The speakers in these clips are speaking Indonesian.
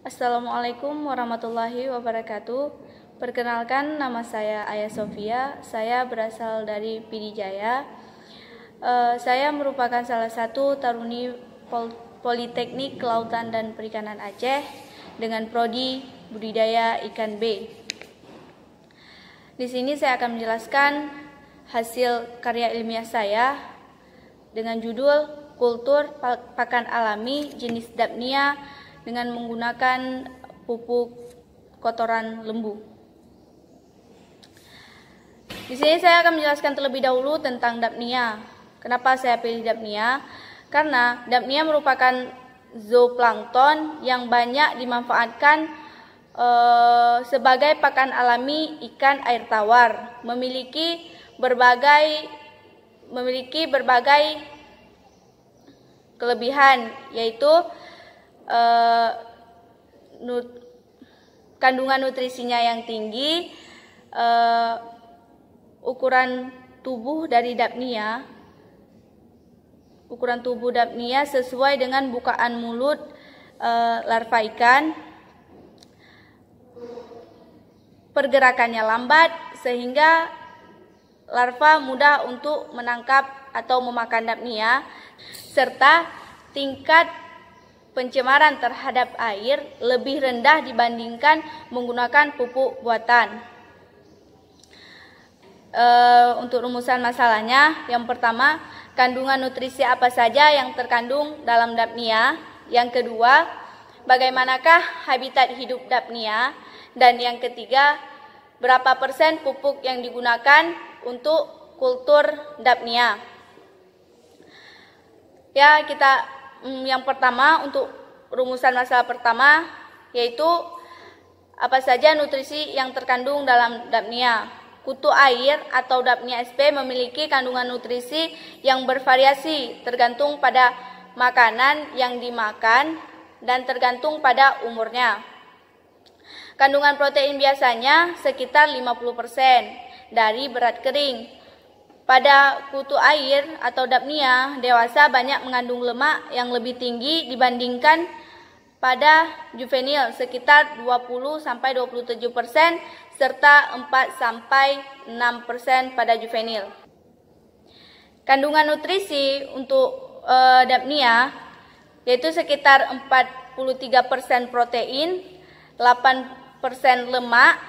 Assalamualaikum warahmatullahi wabarakatuh. Perkenalkan, nama saya Aya Sofia. Saya berasal dari Pidijaya. Saya merupakan salah satu taruni Politeknik Kelautan dan Perikanan Aceh dengan prodi budidaya ikan B. Di sini saya akan menjelaskan hasil karya ilmiah saya dengan judul Kultur Pakan Alami jenis Dapnia dengan menggunakan pupuk kotoran lembu. Di sini saya akan menjelaskan terlebih dahulu tentang Dapnia. Kenapa saya pilih Dapnia? Karena Dapnia merupakan zooplankton yang banyak dimanfaatkan sebagai pakan alami ikan air tawar. Memiliki berbagai kelebihan, yaitu kandungan nutrisinya yang tinggi, ukuran tubuh Dapnia sesuai dengan bukaan mulut larva ikan, pergerakannya lambat sehingga larva mudah untuk menangkap atau memakan Dapnia, serta tingkat pencemaran terhadap air lebih rendah dibandingkan menggunakan pupuk buatan. Untuk rumusan masalahnya, yang pertama, kandungan nutrisi apa saja yang terkandung dalam Dapnia. Yang kedua, bagaimanakah habitat hidup Dapnia. Dan yang ketiga, berapa persen pupuk yang digunakan untuk kultur Dapnia. Yang pertama, untuk rumusan masalah pertama, yaitu apa saja nutrisi yang terkandung dalam Dapnia. Kutu air atau Dapnia sp memiliki kandungan nutrisi yang bervariasi tergantung pada makanan yang dimakan dan tergantung pada umurnya. Kandungan protein biasanya sekitar 50% dari berat kering. Pada kutu air atau Dapnia dewasa banyak mengandung lemak yang lebih tinggi dibandingkan pada juvenil, sekitar 20-27% serta 4-6% pada juvenil. Kandungan nutrisi untuk Dapnia yaitu sekitar 43% protein, 8% lemak,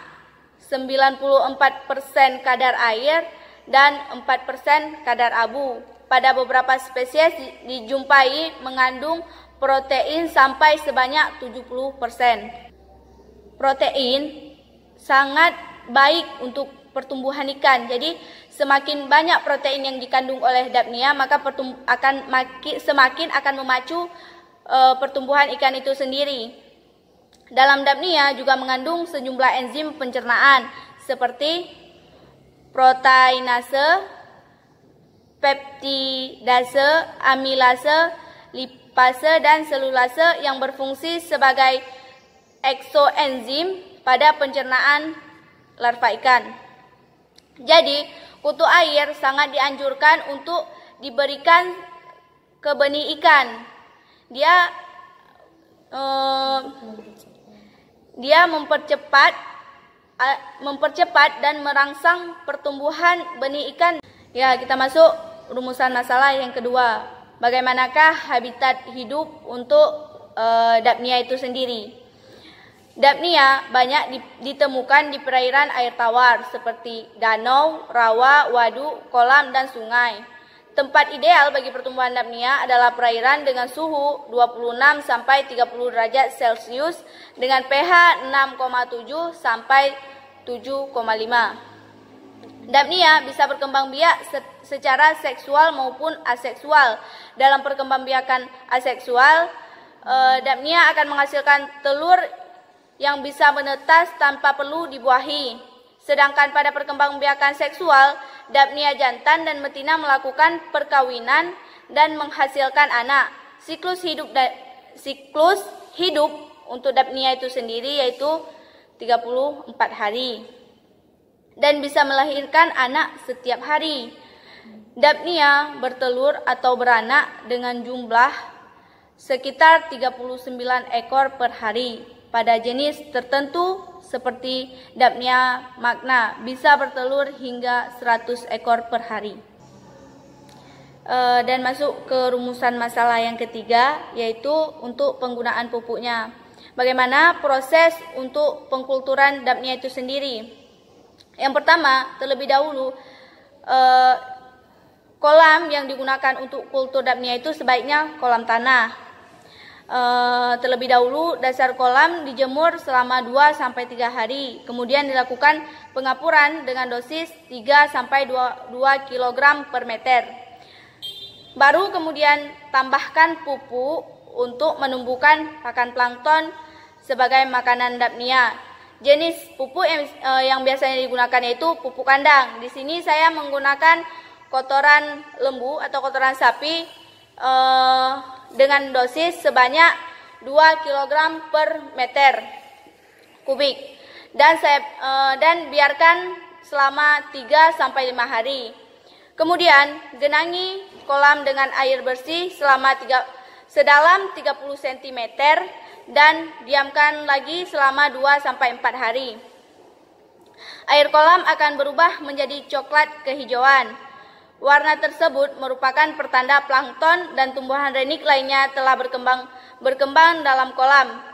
94% kadar air, dan 4% kadar abu. Pada beberapa spesies dijumpai mengandung protein sampai sebanyak 70%. Protein sangat baik untuk pertumbuhan ikan. Jadi semakin banyak protein yang dikandung oleh Dapnia, maka semakin akan memacu pertumbuhan ikan itu sendiri. Dalam Dapnia juga mengandung sejumlah enzim pencernaan seperti proteinase, peptidase, amilase, lipase, dan selulase yang berfungsi sebagai eksoenzim pada pencernaan larva ikan. Jadi, kutu air sangat dianjurkan untuk diberikan ke benih ikan. Dia mempercepat dan merangsang pertumbuhan benih ikan. Kita masuk rumusan masalah yang kedua. Bagaimanakah habitat hidup untuk Dapnia itu sendiri? Dapnia banyak ditemukan di perairan air tawar seperti danau, rawa, waduk, kolam, dan sungai. Tempat ideal bagi pertumbuhan Dapnia adalah perairan dengan suhu 26 sampai 30 derajat Celcius dengan pH 6,7 sampai 7,5. Dapnia bisa berkembang biak secara seksual maupun aseksual. Dalam perkembangbiakan aseksual, Dapnia akan menghasilkan telur yang bisa menetas tanpa perlu dibuahi. Sedangkan pada perkembangbiakan seksual, Dapnia jantan dan betina melakukan perkawinan dan menghasilkan anak. Siklus hidup untuk Dapnia itu sendiri yaitu 34 hari dan bisa melahirkan anak setiap hari. Dapnia bertelur atau beranak dengan jumlah sekitar 39 ekor per hari. pada jenis tertentu seperti Dapnia magna bisa bertelur hingga 100 ekor per hari. Dan masuk ke rumusan masalah yang ketiga, yaitu untuk penggunaan pupuknya. Bagaimana proses untuk pengkulturan Dapnia itu sendiri? Yang pertama, terlebih dahulu kolam yang digunakan untuk kultur Dapnia itu sebaiknya kolam tanah. Terlebih dahulu dasar kolam dijemur selama 2-3 hari. Kemudian dilakukan pengapuran dengan dosis 3-2 kg per meter. Baru kemudian tambahkan pupuk untuk menumbuhkan pakan plankton sebagai makanan Dapnia. Jenis pupuk yang biasanya digunakan yaitu pupuk kandang. Di sini saya menggunakan kotoran lembu atau kotoran sapi dengan dosis sebanyak 2 kg per meter kubik. Dan biarkan selama 3-5 hari. Kemudian genangi kolam dengan air bersih sedalam 30 cm dan diamkan lagi selama 2-4 hari. Air kolam akan berubah menjadi coklat kehijauan. Warna tersebut merupakan pertanda plankton dan tumbuhan renik lainnya telah berkembang dalam kolam.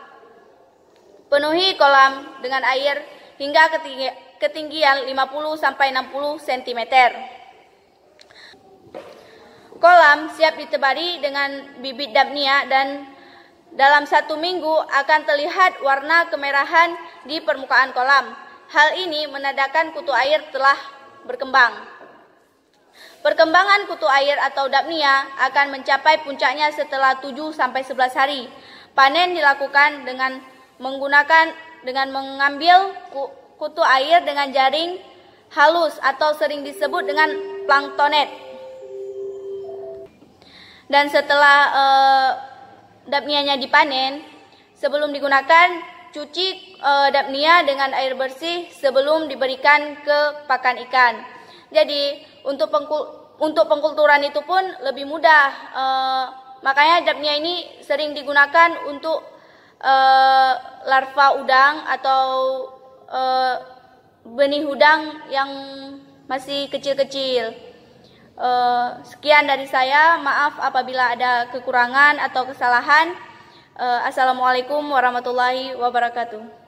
Penuhi kolam dengan air hingga ketinggian 50-60 cm. Kolam siap ditebari dengan bibit Dapnia dan dalam 1 minggu akan terlihat warna kemerahan di permukaan kolam. Hal ini menandakan kutu air telah berkembang. Perkembangan kutu air atau Dapnia akan mencapai puncaknya setelah 7-11 hari. Panen dilakukan dengan mengambil kutu air dengan jaring halus atau sering disebut dengan planktonet. Dan setelah Dapnianya dipanen, sebelum digunakan, cuci Dapnia dengan air bersih sebelum diberikan ke pakan ikan. Jadi untuk pengkulturan itu pun lebih mudah. Makanya Dapnia ini sering digunakan untuk larva udang atau benih udang yang masih kecil-kecil. Sekian dari saya, maaf apabila ada kekurangan atau kesalahan. Assalamualaikum warahmatullahi wabarakatuh.